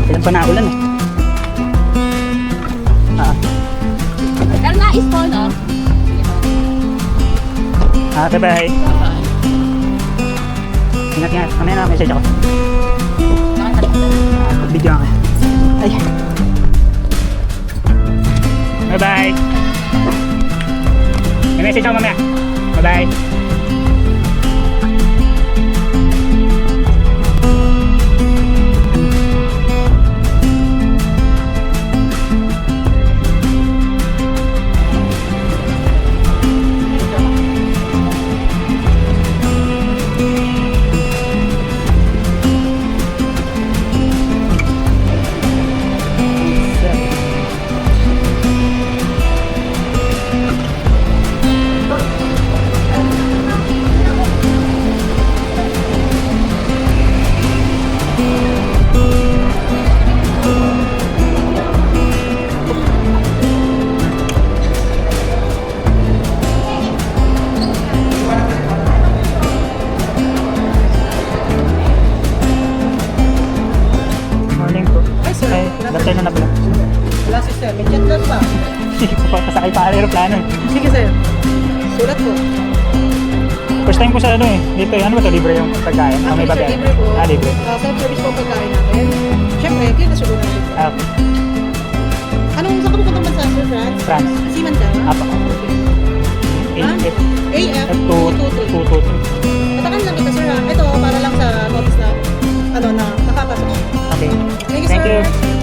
Kailan pa naulan eh. Pero na-small, no? Okay, bye. Ingat. Mamaya na message ako. Video ako. Ay. Bye-bye. May message ako mamaya. Bye-bye. Tayo na pala. Wala sister, may chat lang ba? Pasakay pa aeroplano. Sige sir, sulat po. First time ko sa ano eh. Dito eh. Ano ba ito? Libre yung pagkain? May Sir, babae? libre po. Libre. Self-service po pagkain natin. Siyempre, clean na sulat natin. Okay. Anong saan ka pupunta bansa sir, France? France. Seaman ka? Apa. AF. AF 223. Tatakan lang kita sir ha. Ito, para lang sa notice na na nakapasok. Okay. Thank you Thank sir. you.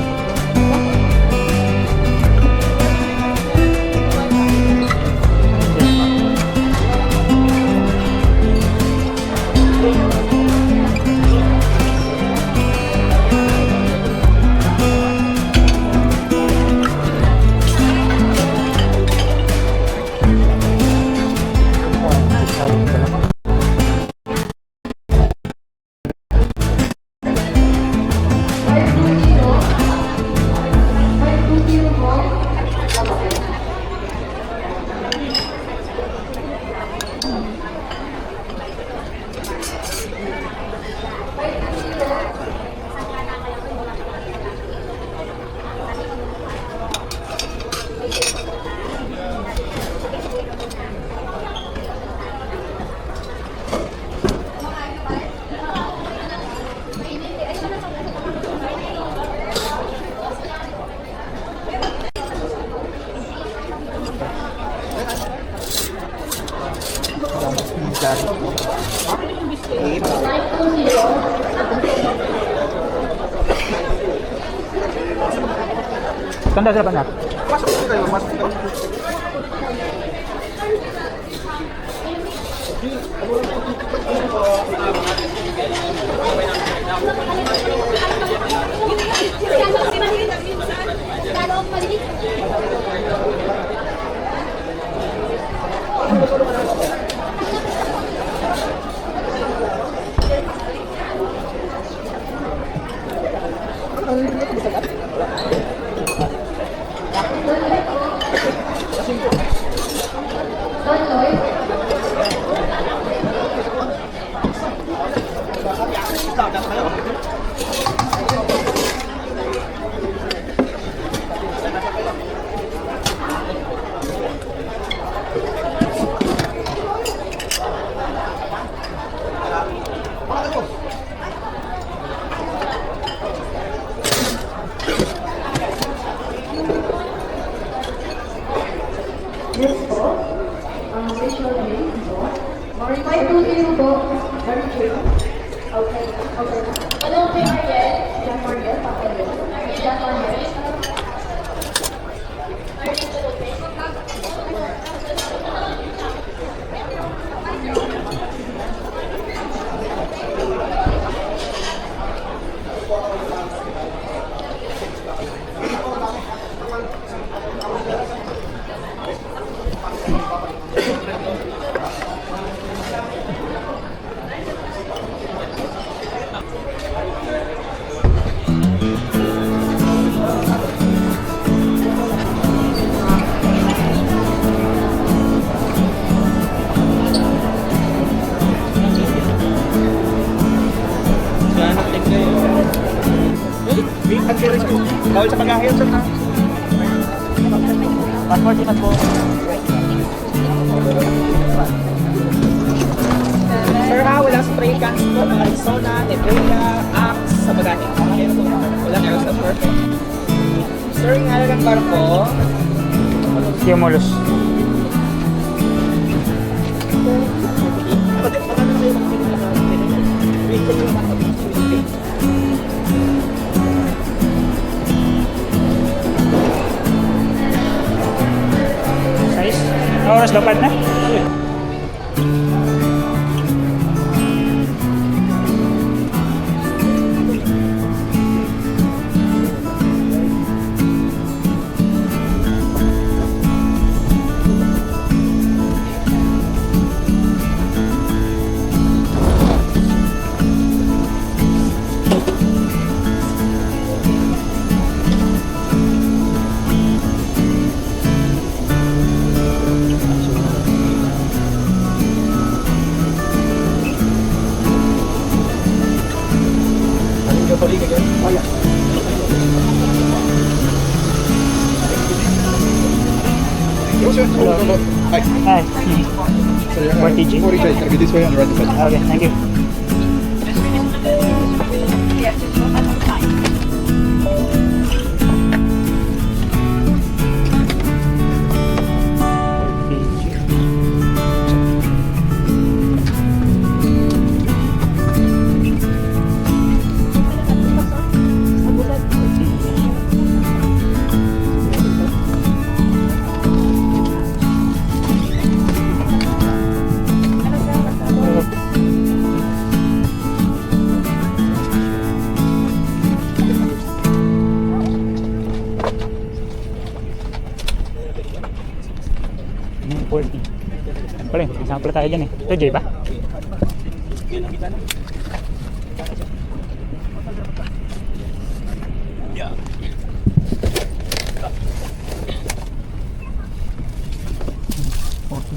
Tanda sila pa. Masuk kayo, masuk kayo. Bawal sa pag-ahayot, sir. Passport iman po. Sir ha, walang spray cans po, mga Rexona, Nebulia, Axe sa bagahe. Okay po. Walang aerosol, perfect. Sir, yung halaga ng barko, Cumulus. Size? Oras dapat na? Hi. Ay. So, 40G. 40G. Can be this way on the right side. Okay, thank you. Ano, 40. Ano pala yun? Isang pala tayo dyan eh. Ito, J ba?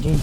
J.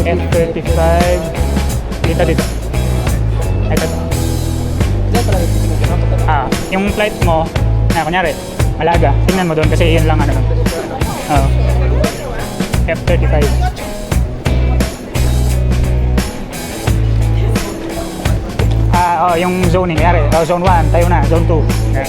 F-35. Dito. Ito. Diyan pala ito. Yung flight mo, kunyari, Malaga. Tingnan mo doon kasi yun lang ano. F-35. Yung zoning, yari. Zone 1, tayo na. Zone 2. Yan.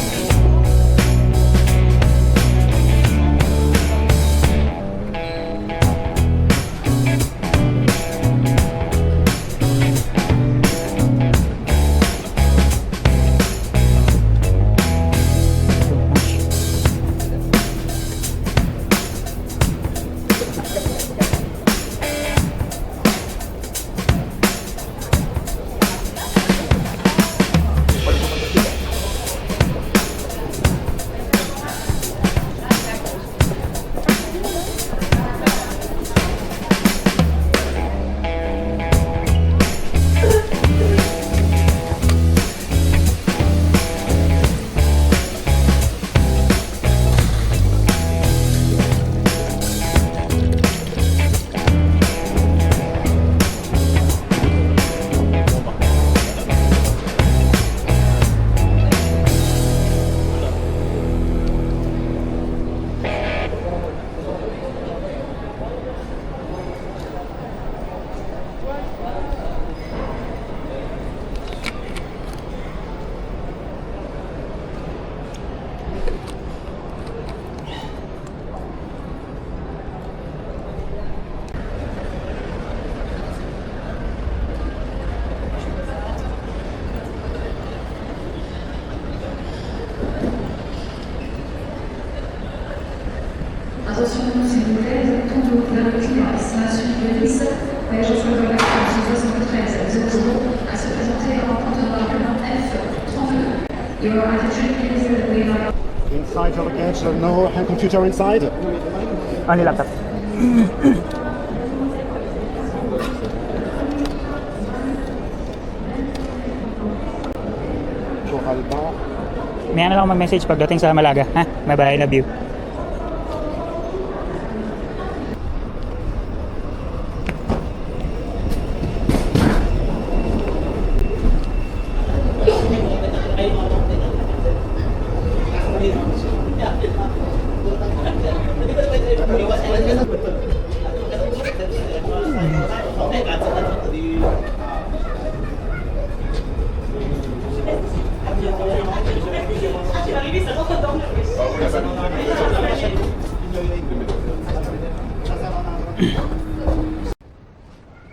Attention, s'il vous plaît, tout vers le climat. Estimation de Nice, voyageurs sur le lac 73 à se présenter en rencontre dans l'appartement F32. Your attention please, we are... Inside your luggage, no hand computer inside. Only laptop. May ano lang ako mag-message pagdating sa Malaga, ha? Bye-bye, I love you.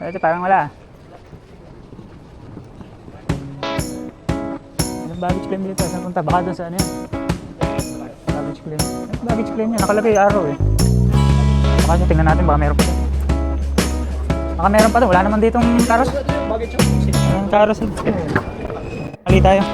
Ito parang wala. Yung baggage claim dito, saan punta? Baka doon sa ano yan? Baggage claim. Baggage claim yan, nakalagay araw eh. Baka nyo, tingnan natin, baka meron pa doon. Baka meron pa doon, wala naman ditong karos. Yung karos eh. Mali tayo.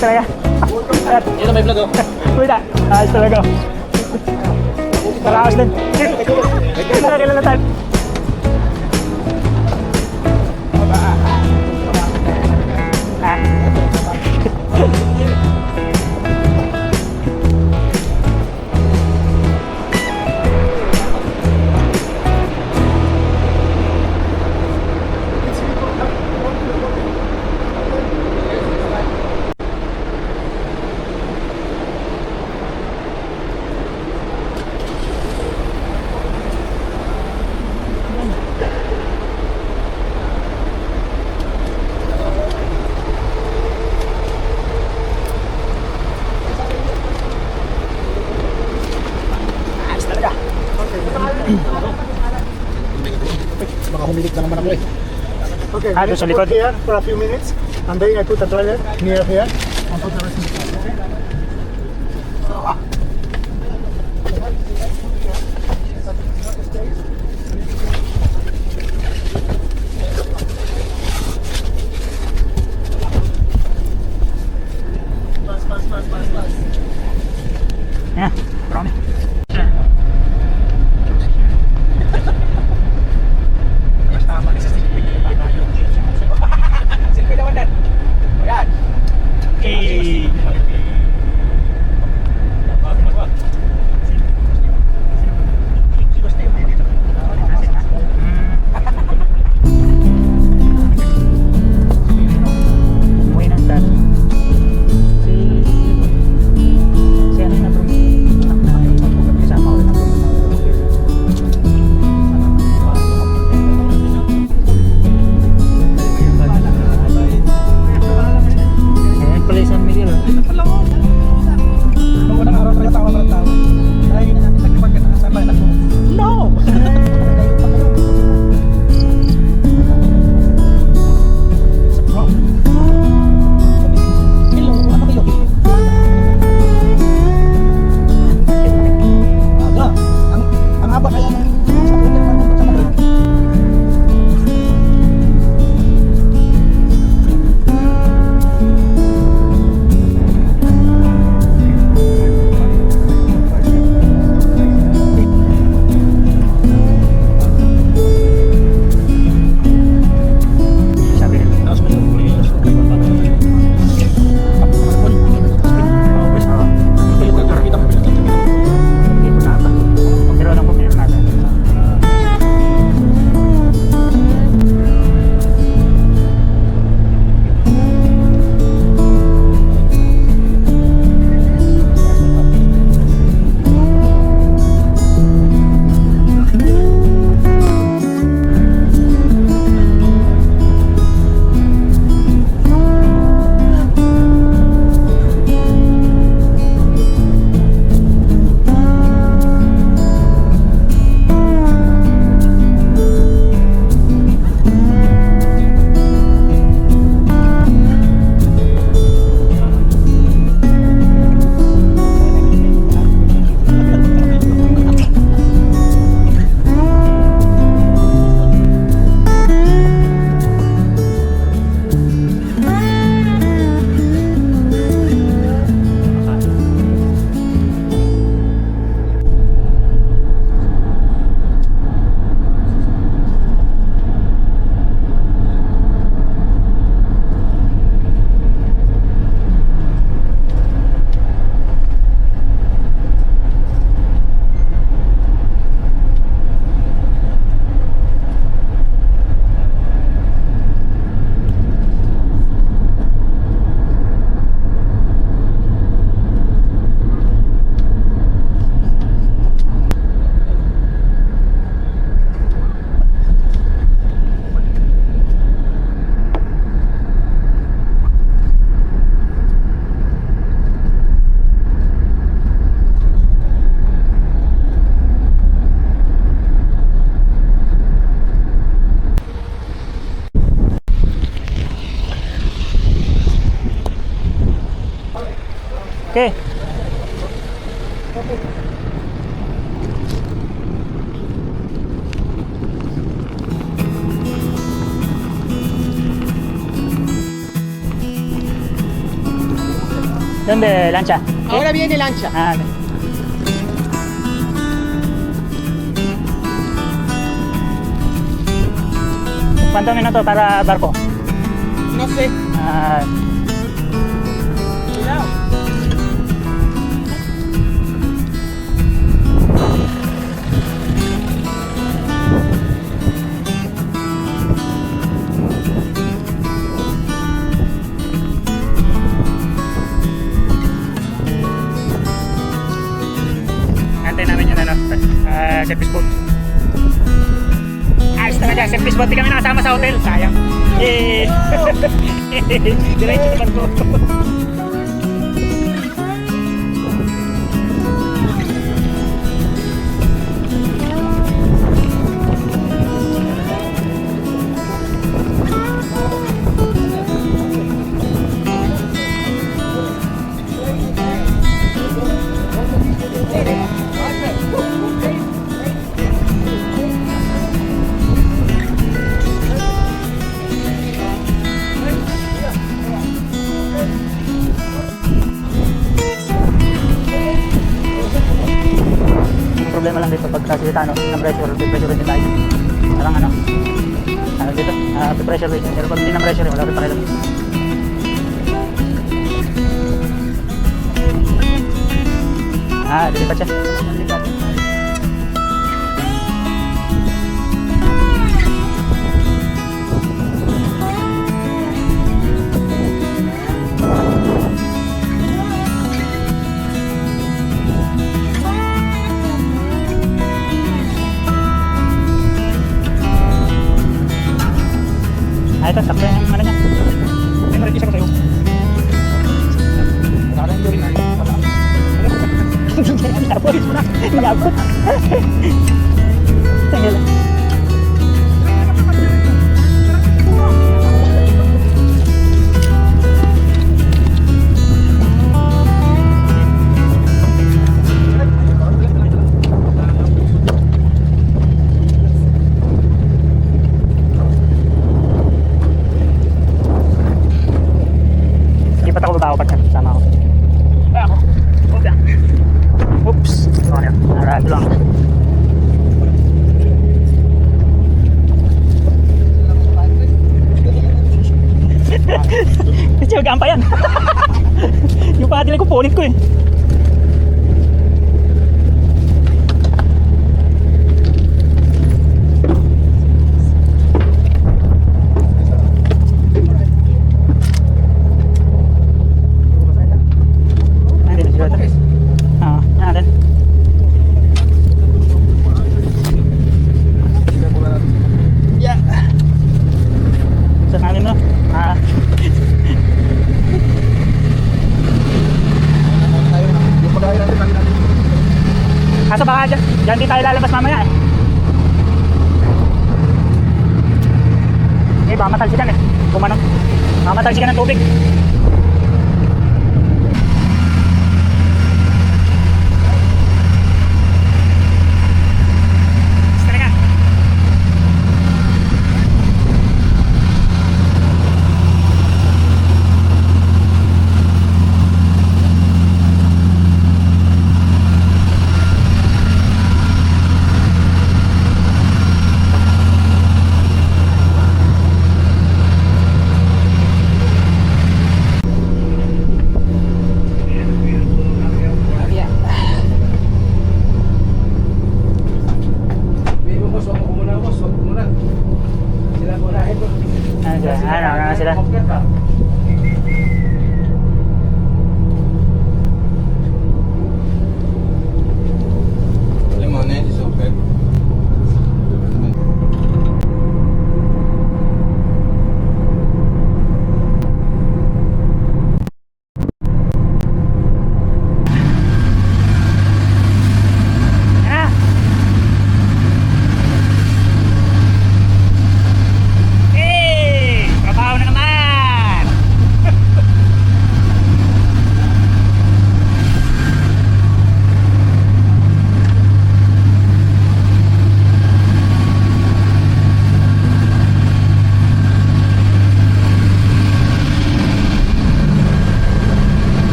talaga. Yan may vlog oh. Wala, ayos talaga. Paraos din. Kilala tayo. Baka humilik na naman ako eh. Okay, Ah, doon sa likod. here for a few minutes. And then I put a toilet near here. And put the rest in the car, okay? Ayan, marami. Silpi naman yan. Ayan. Umuwi ng dad. Si ano na bro? Kasama ko rin na bro. Ayan pala yung San Miguel. Unang araw talaga tawa ng tao. Dahil nagpag-sabay ako. No! Hello, ano kayo? Aga, ang haba kaya ng sa pwede naman sa Madrid. Sabi rin. Hindi ko na ba? Pero alam ko meron natin. Okay. ¿Dónde lancha? Ahora viene lancha. Ah, ok. ¿Cuántos minutos para barco? No sé. Ah, Cuidado. antay namin yung ano, service boat. Ayos talaga, service boat. Di kami nakasama sa hotel. Sayang. Eh. Diretso naman ko. Problema lang dito pag kasilita ng pressure din tayo. Parang ano dito, pressure rate. Pero pag hindi ng pressure, wala rin pakialam. Dilipat siya. Ito, sakto yung ano niya. May maritis ako sa'yo. Wala yung gawin na. Nilabot mo na. Nilabot. Tanggal. Lipat ako baba ako pag sama ako. Ako. Oops. Okay. Alright lang. Kasi magkaan pa yan. Yung patin ko punit ko eh. Kaso baka dyan di tayo lalabas mamaya eh. Eh baka matalsikan eh. Kumano. Baka matalsikan ng tubig.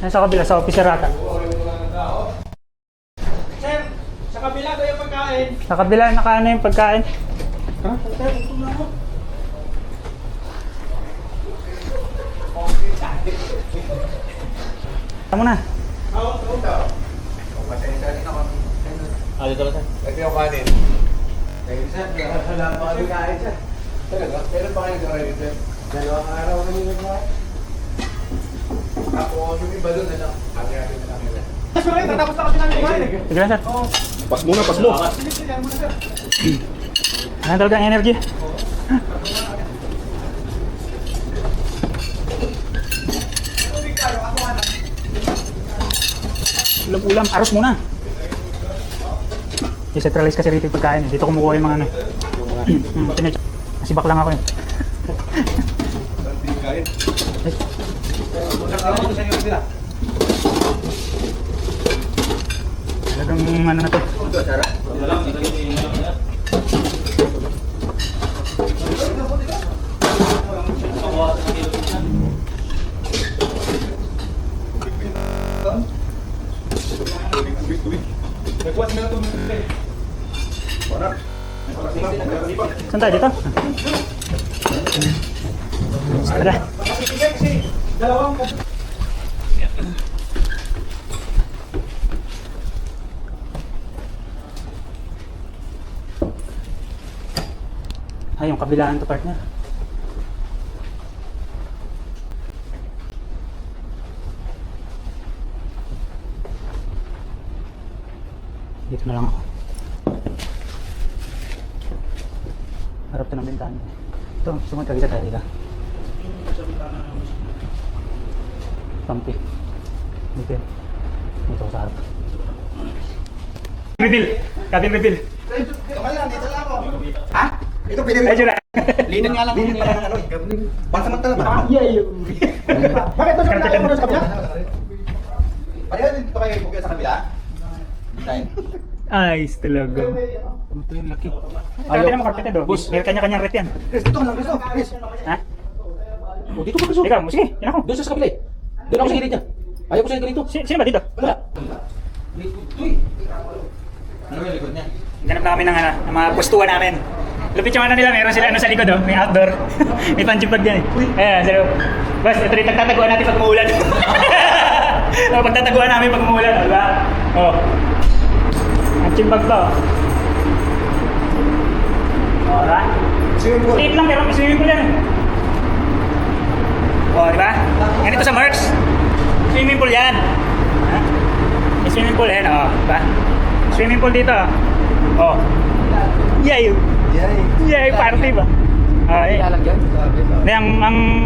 Sa kabila, sa officer ata. Sir, sa kabila ko yung pagkain. Sa kabila, nakaano yung pagkain. Tama na. Ah, dito ba sir? Ito yung kanin. Kaya isa, wala pa kami kain siya. Talaga? Kailan pa kayo nagkakain sir? Dalawang araw kami nagkakain. Tapos yung iba doon, ano? Hati-hati na namin. Sorry, tatapos na kasi namin kumain eh. Sige lang, sir. Pas muna, pas mo! Ano talaga ang energy? Ulam-ulam, aros muna. I-centralize kasi rito yung pagkain. Dito kumukuha yung mga ano. Nasibak lang ako yun. Talagang ano na to. Saan tayo dito? Tara. Ay, yung kabilaan to partner. Dito na lang ako. Harap to ng bintana. Ito, sumunod kagita tayo dito. Pampi. Dito yun. Dito ako sa harap. Reveal! Cabin reveal! Ha? Ito pwede Ay, dyan na! Linan nga lang. Linan pa ng ano eh. Pansamantala ba? Bakit doon sa kabila? Ayaw mo doon sa kabila? Pwede dito kayo ipukin sa kabila? Design. Ayos talaga. Ito yung laki. Ayaw naman karpete do. May kanya-kanyang ret yan. Chris, dito ka lang, Chris. Chris. Ha? Oh, dito ka, Chris. Ikaw, sige, yan ako. Doon sa kabila eh. Doon ako sa gilid niya. Ayaw ko sa gilid dito. Sino ba dito? Wala. Uy. Ano yung likod niya? Ganap na kami ng, ano, ng mga pustuan namin. Lupit yung ano nila, meron sila ano sa likod oh, may outdoor. May panjipag yan eh. Ayan, sa loob. Bas, ito rin nagtataguan natin pag umuulan. O, pagtataguan namin pag umuulan, di ba? Oh. Ang chimbag to. Oh, diba? Swimming pool. Liit lang pero may swimming pool yan. Oh, di ba? Ganito sa Marks. Swimming pool yan. Ha? May swimming pool yan, oh, diba? Swimming pool dito. Oh. Yay! Yay, party ba? Ay. Hindi, ang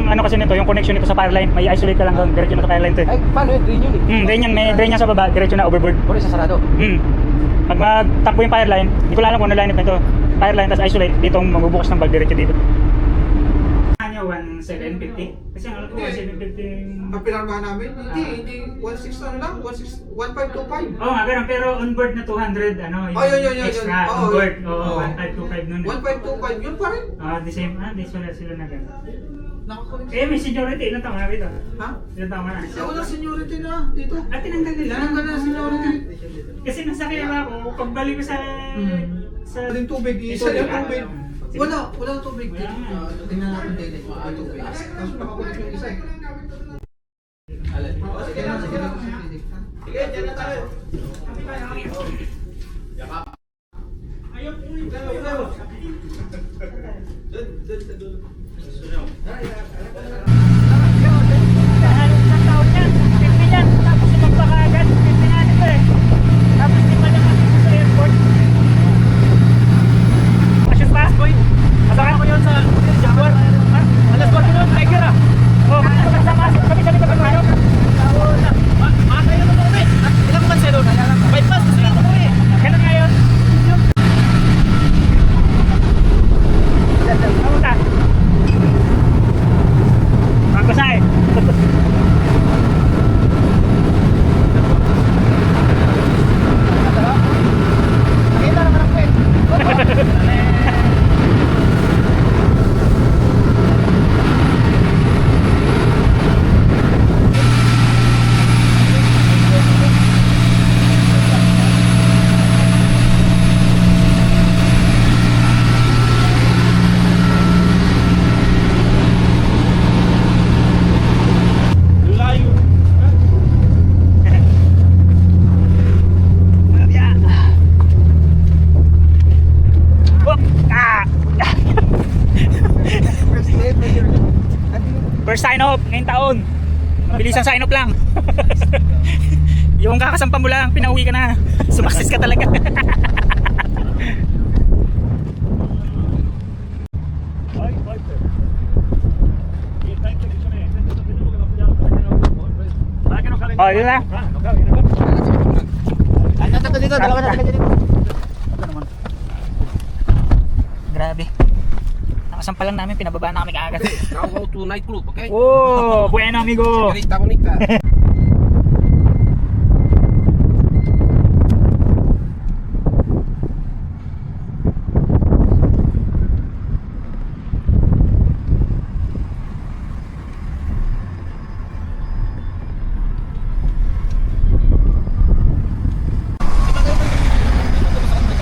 ano kasi nito, yung connection nito sa fireline, may isolate ka lang doon, diretso na sa fireline to eh. Ay, paano yun? Drain yun eh. Drain yan, may drain yan sa baba, diretso na overboard. Puro isa sarado. Pag magtakbo yung fireline, hindi ko lang alam kung ano line up nito. Fireline, tapos isolate, dito magbubukas ng bag, diretso dito. Ano, 1,750? Kasi ang alam ko, 1,750. Ang pinarmahan namin, hindi 16 ano lang, 1525. Oo nga, pero on board na 200, ano, yung Oh, yun. extra Oo, on board. yun. Oo, Oo. 1,525 nun. 1525, yun pa rin. The same, di sila na gano'n. Nakakunik. May seniority, ilan taon na rito? Ha? Ilan taon na? Eh, wala seniority na dito. Tinanggal nila. Tinanggal na seniority. Kasi nasa kaya ako, pagbalik ko sa... Walang tubig, isa yung tubig. Wala tubig. Wala. Tingnan natin daily, may tubig. Tapos nakakunik yung isa eh. Sige na. Sige, dyan na tayo. maraming taon. Mabilisan sa inop lang. Yung kakasampa mo lang, pinauwi ka na. Sumaksis ka talaga. Oh, yun na. Dito, dalawa na dito. Grabe. Nakasampa lang namin, pinababa na kami kaagad. Now go to nightclub, okay? Oh, bueno amigo. Conecta.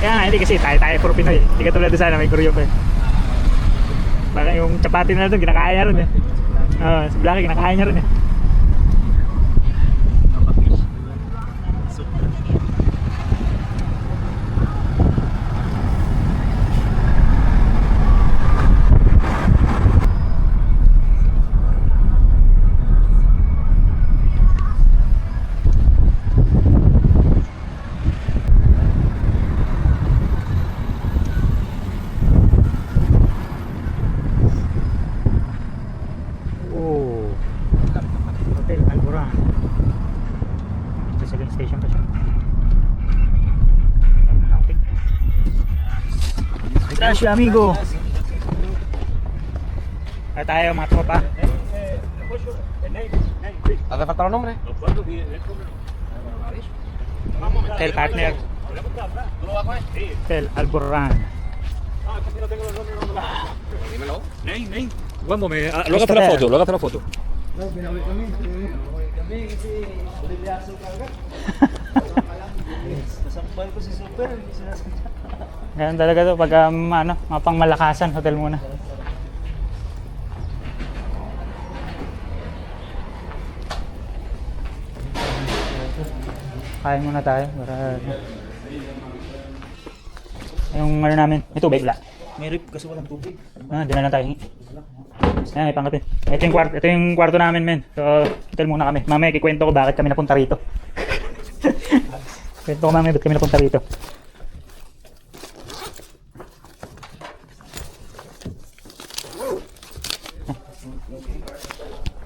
Kaya nga, hindi kasi tayo puro Pinoy. Hindi ka tulad sana, may kuryo pa eh. Baka yung chapati na doon, ginakaya rin eh. Oo, si Blackie, ginakaya niya rin eh. Hotel Alboran. Sa second station pa siya. Gracias amigo. Kaya tayo mga tropa. ¿Hace falta los nombres? Hotel partner. Hotel Alboran. Dímelo. Luego hágate la foto, luego hágate la foto. Ganun talaga to pag ano, mapang malakasan hotel muna. Kain muna tayo para yung ano namin, may tubig wala. May rip kasi walang tubig. Di na lang tayo. Ayan, may pangkape. Ito yung kwarto namin, men. So, hotel muna kami. Mamaya kikwento ko bakit kami napunta rito. Kwento ko mamaya bakit kami napunta rito.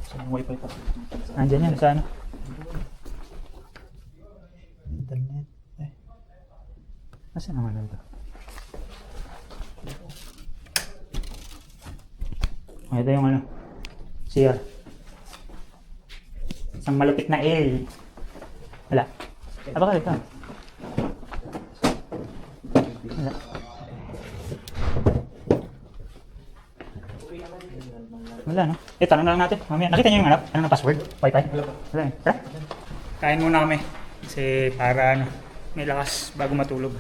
Saan wifi pa? Andyan yan, sa ano? Internet. Nasaan naman ito? Ito yung ano, CR. Isang malupit na L. Wala. Baka ito. Wala. Wala, no? Tanong na lang natin. Mamaya, nakita niyo yung ano? Ano ng password? Wi-Fi? Wala eh. Tara. Kain muna kami. Kasi para ano, may lakas bago matulog.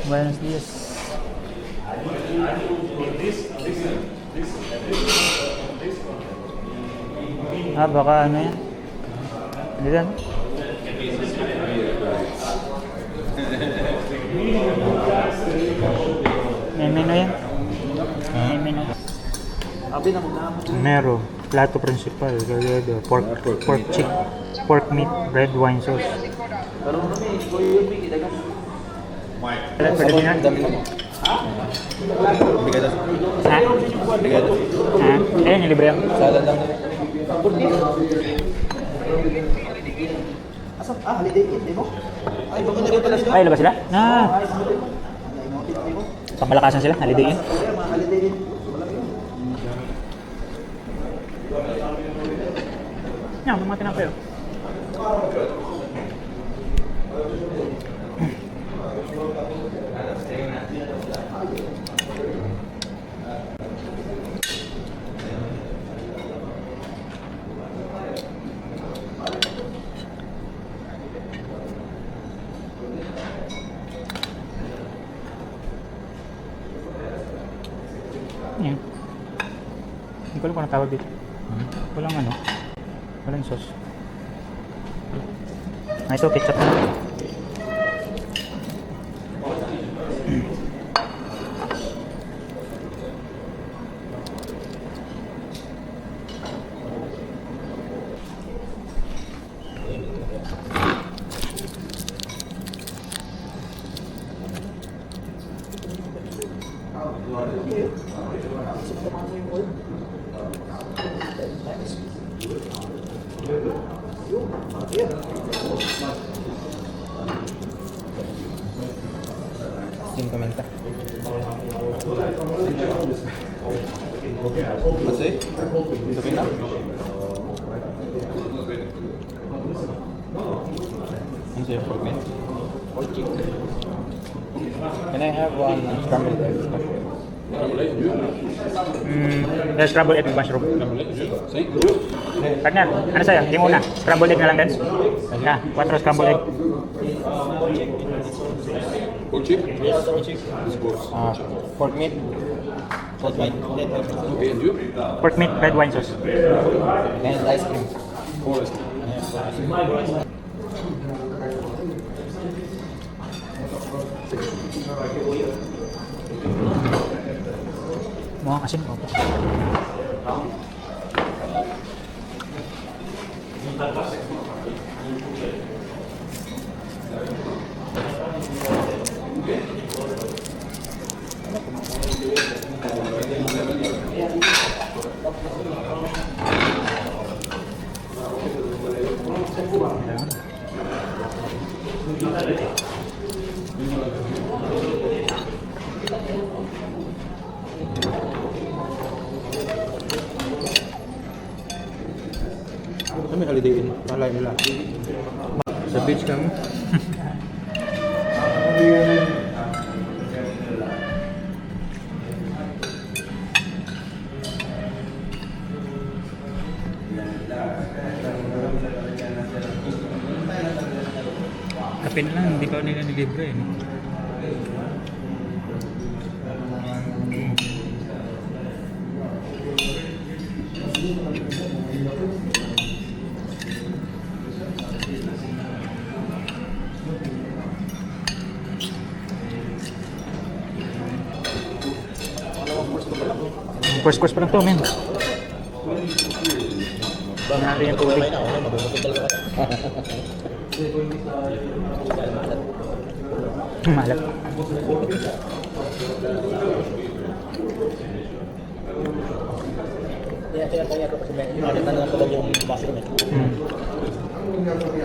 Buenos días. Baka ano yan? Hindi lang. May menu yan? May menu. Mero, plato principal, pork chick, pork meat, red wine sauce. Pwede din yan? Ha? Ayun, nilibre yan. Ay, labas sila? Pamalakasan sila, holiday in. Yan, mga tinapay. Yan. Hindi ko alam kung tawag dito. Walang ano. Walang sauce. Ito, ketchup na. Cinquementa. Masih? Okay na? Ano sa'yo, pork meat? Pork chicken. Can I have one scrambled egg? There's scrambled egg with mushroom. Partner, ano sa'yo? Yung una, scrambled egg na lang din? Yeah, 4 scrambled egg. Pork chip? Pork meat. Pork wine. Okay, and you? Pork meat, red wine sauce. And ice cream. Mukhang asin ko. Kami holiday in. Malay nila. Sa beach kami. Kape na lang, hindi pa nila nilibre eh. First course pa lang to, men. Baka natin yung tubig. Malat.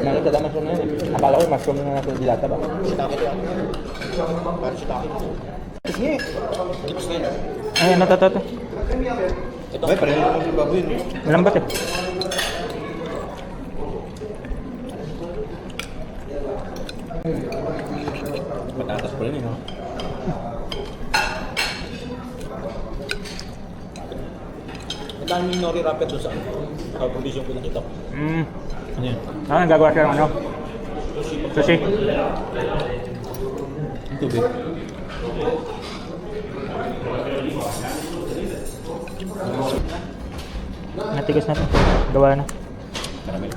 Nakita ka mushroom na yun eh. Akala ko yung mushroom na nasa dilata ba? Ay, ano to? Ay, pareho naman si baboy. Malambot eh. Patatas pala niyo. Ang daming nori rapid doon sa provision ko nakita. Ano yun? Ah, nagagawa siya ng ano? Sushi. Ang tubig. Natigas na to. Gawa na. Caramel.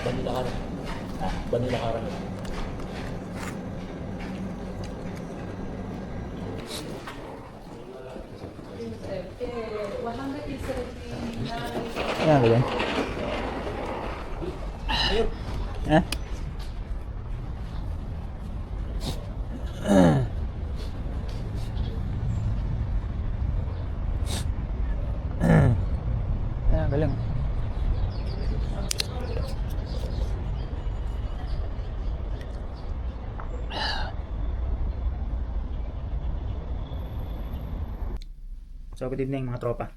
Vanilla caramel. Vanilla caramel. Ayan ba yan? Eh? Ayan, galing. So, good evening mga tropa.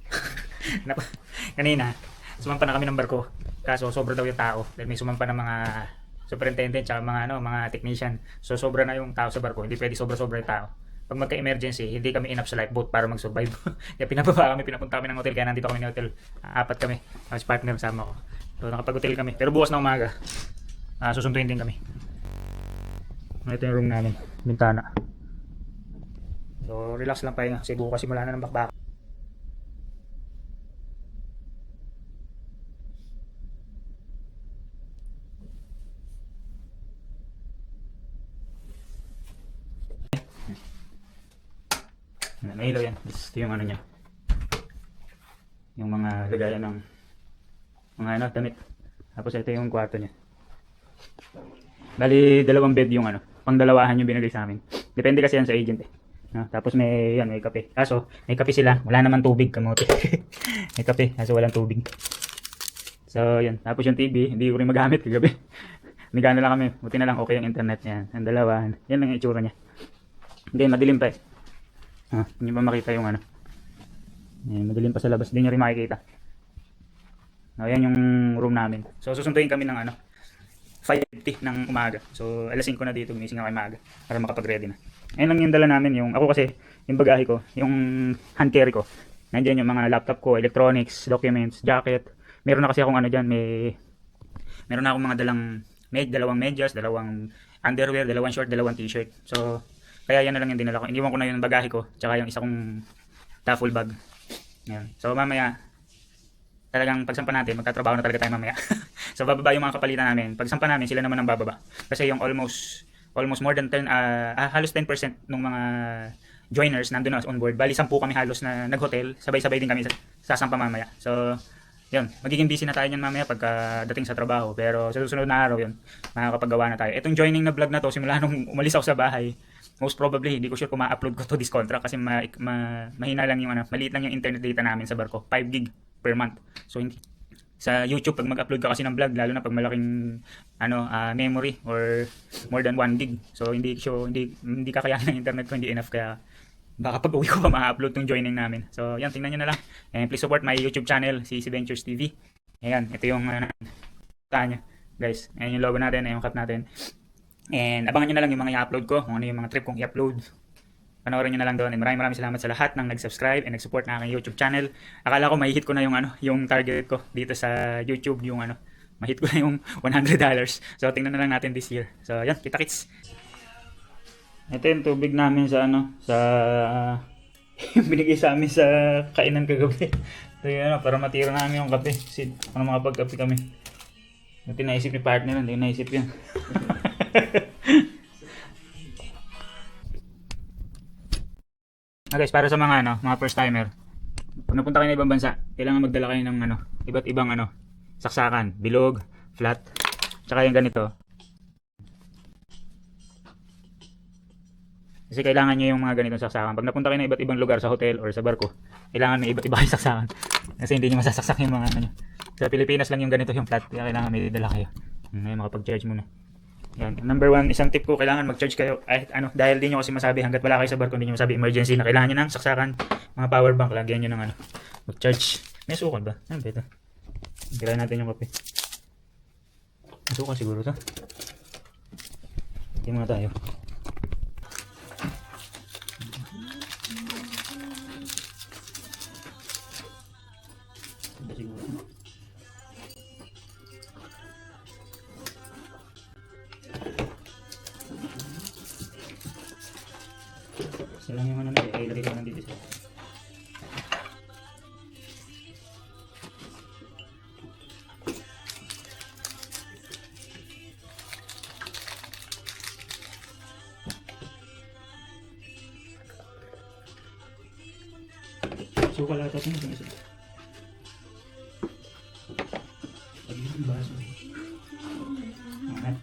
Kanina, sumampa na kami ng barko. Kaso sobra daw yung tao. Dahil may sumampa ng mga superintendent tsaka mga technician. So sobra na yung tao sa barko. Hindi pwede sobra-sobra yung tao. Pag magka-emergency, hindi kami enough sa lifeboat para mag-survive. Kaya pinababa kami, pinapunta kami ng hotel. Kaya nandito kami ng hotel. Apat kami. Tapos partner sama ko. So nakapag-hotel kami. Pero bukas na umaga, susunduin din kami. Ito yung room namin. Bintana. So relax lang tayo. Kasi bukas simula na ng bakbak. May ilaw yan. Ito yung ano niya. Yung mga lagayan ng mga damit. Tapos ito yung kwarto niya. Bali, 2 bed yung pang-dalawahan yung binigay sa amin. Depende kasi yan sa agent eh. No? Tapos may kape. Kaso, may kape sila. Wala naman tubig, kamote. May kape, kaso walang tubig. So, yan. Tapos yung TV, hindi ko rin magamit kagabi. Nagano lang kami. Buti na lang okay yung internet niya. Ang dalawa, yan lang yung itsura niya. Hindi, madilim pa eh. Hindi ba makita yung ano? Madilim pa sa labas. Hindi nyo rin makikita. Yan yung room namin. So, susunduin kami ng 5:50 ng umaga. So, alas 5 na dito, gumising ako umaga para makapag-ready na. Ayun lang yung dala namin. Ako kasi, yung bagahe ko, yung hand carry ko. Nandiyan yung mga laptop ko, electronics, documents, jacket. Meron na kasi akong dyan, meron na akong mga dalawang medyas, dalawang underwear, dalawang short, dalawang t-shirt. So, kaya yan na lang yung dinala ko. Iniwan ko na yung bagahe ko, tsaka yung isa kong duffel bag. Yan. So, mamaya, talagang pagsampa natin, magtatrabaho na talaga tayo mamaya. So, bababa yung mga kapalitan namin. Pagsampa namin, sila naman ang bababa. Kasi yung almost more than 10, halos 10% ng mga joiners nandun na on board. Bali, 10 kami halos na nag-hotel. Sabay-sabay din kami sasampa mamaya. So, yun, magiging busy na tayo niyan mamaya pagdating sa trabaho. Pero sa susunod na araw yun, makakapaggawa na tayo. Itong joining na vlog na to, simula nung umalis ako sa bahay, most probably, hindi ko sure kung ma-upload ko to this contract kasi mahina lang yung maliit lang yung internet data namin sa barko. 5 gig per month. So, hindi. Sa YouTube, pag mag-upload ka kasi ng vlog, lalo na pag malaking memory or more than 1 gig. So, hindi kakayanin ng internet ko, hindi enough. Kaya, baka pag uwi ko pa ma-upload tong joining namin. So, yan, tingnan nyo na lang. And please support my YouTube channel, CC Ventures TV. Ayan, ito yung nyo. Guys, ayan yung logo natin, ayan yung cap natin. And abangan nyo na lang yung mga i-upload ko, kung ano yung mga trip kong i-upload. Panoorin nyo na lang doon. And maraming salamat sa lahat ng nag-subscribe and nag-support na aking YouTube channel. Akala ko mahihit ko na yung target ko dito sa YouTube, mahit ko na yung $100. So, tingnan na lang natin this year. So, yan, kita-kits. Ito yung tubig namin sa yung binigay sa amin sa kainan kagabi. So, yun, para matira namin yung kape. Kasi, makapagkape kami. Buti naisip ni partner, hindi naisip yan. Guys, para sa mga first timer, pag napunta kayo ng ibang bansa, kailangan magdala kayo ng iba't ibang saksakan, bilog, flat, tsaka yung ganito. Kasi kailangan nyo yung mga ganitong saksakan. Pag napunta kayo ng iba't ibang lugar sa hotel or sa barko, kailangan may iba't iba kayong saksakan. Kasi hindi nyo masasaksak yung mga Sa Pilipinas lang yung ganito yung flat, kaya kailangan may dala kayo. Ngayon makapag-charge muna. Yan. Number 1, isang tip ko, kailangan mag-charge kayo dahil di nyo kasi masabi hanggat wala kayo sa barko, hindi nyo masabi emergency na kailangan nyo ng saksakan, mga power bank, lagyan nyo ng mag-charge. May sukal ba? Ano ba ito? Kailangan natin yung kape. May sukal siguro ito. Hindi muna tayo. Ito siguro. Isa lang yung ilagay ko nandito siya. Sukal ata ito yung isa. Pag-ibig baso. Okay.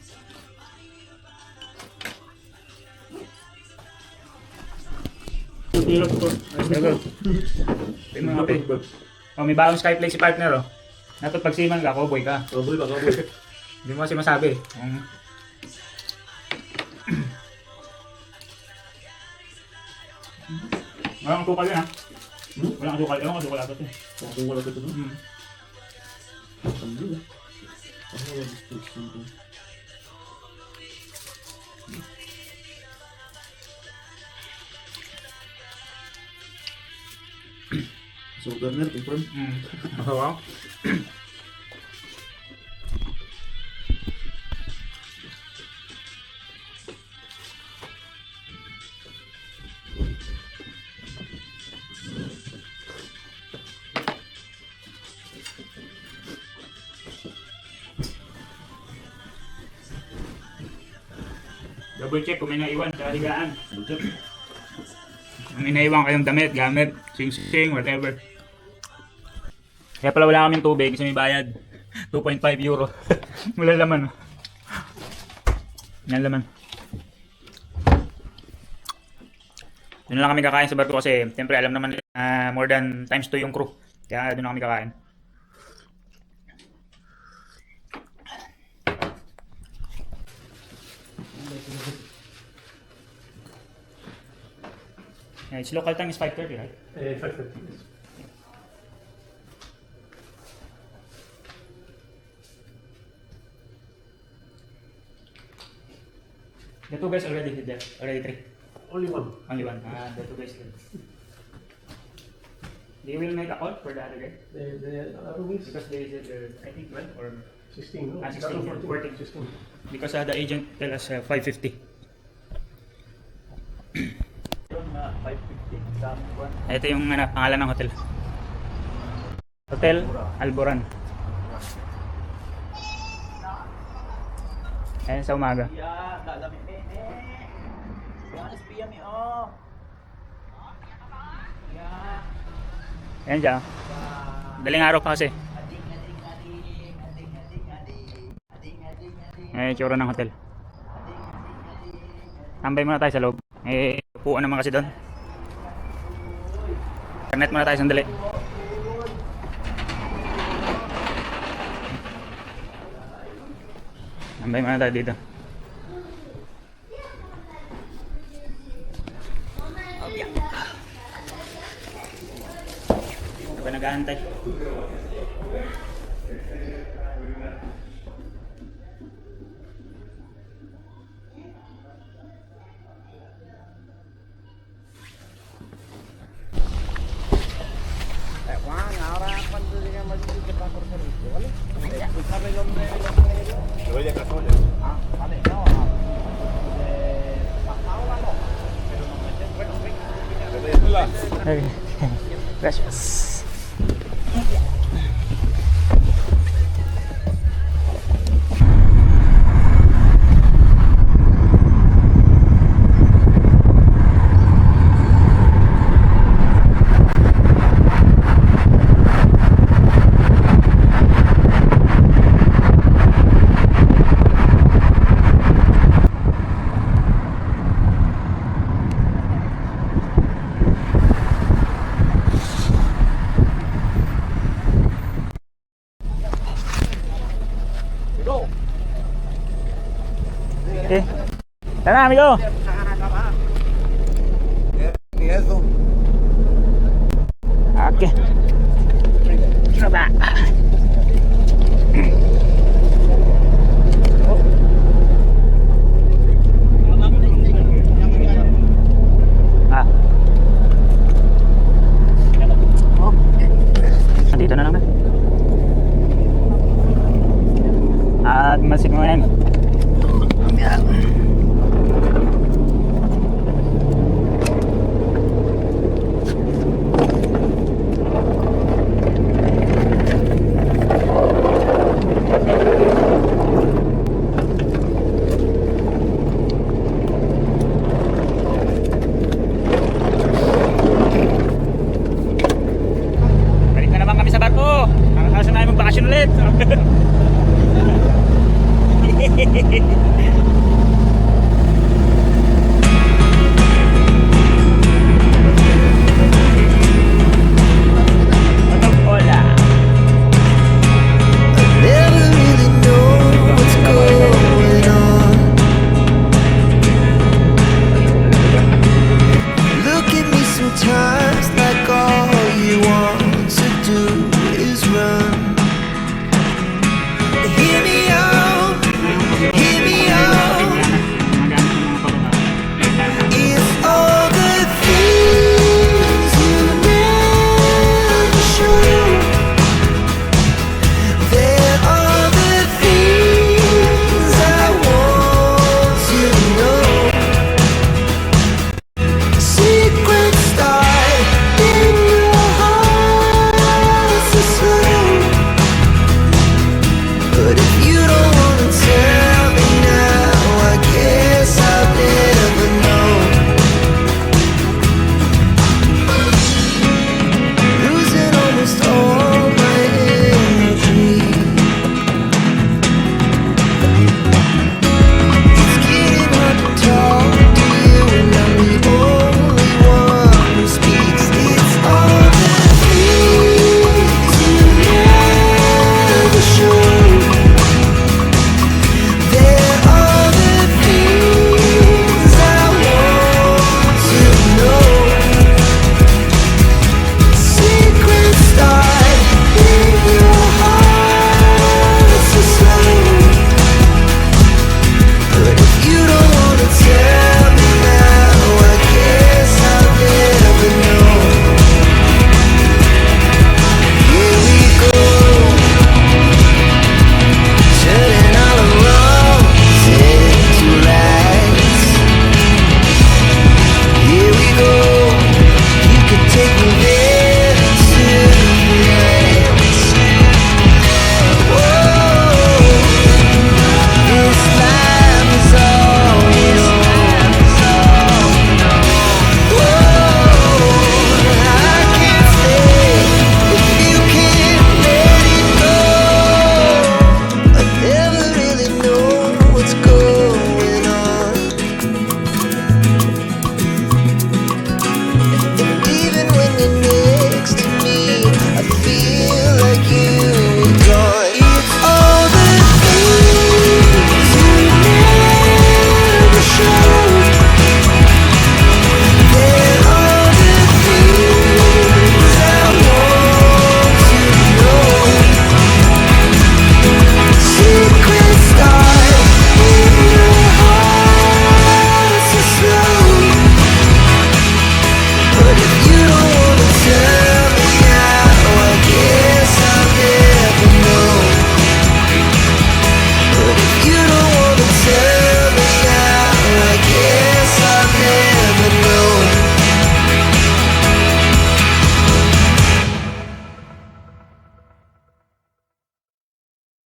Tulog ko. May bagong Skyplay si partner Dapat pagsiman ka, cowboy ka. Cowboy. Hindi mo kasi masabi. Walang tukal yan Walang tukal. Ewan ka tukal ata ito. Kung wala ka ito no? So, Garner, confirm? Wow. Double check kung may naiwan sa higaan. Double check. Kung may naiwan kayong damit, gamit, sing-sing, whatever. Kaya pala wala kaming tubig kasi may bayad. 2.5 euro. Wala laman. Yan laman. Doon lang kami kakain sa barko kasi siyempre alam naman more than times 2 yung crew. Kaya doon lang kami kakain. Yeah, its local time is 5:30, right? 5:30. The 2 guys already hit there. Already 3. Only one. Only 1. The 2 guys did. They will make a call for the other guy. The other wings, Because they said I think 12 or 16. No? 16, 14. 16. because the agent tell us 550. Ito yung pangalan ng hotel. Hotel Alboran. Ayan sa umaga. Ayan siya. Daling araw pa kasi. Ayan yung tsura ng hotel. Tambay muna tayo sa loob. Upuan naman kasi doon. Internet muna tayo sandali. Tambay muna tayo dito. Ano ba nag-aantay? Okay. Gracias. Okay. Tara, amigo. Okay. Tara ba?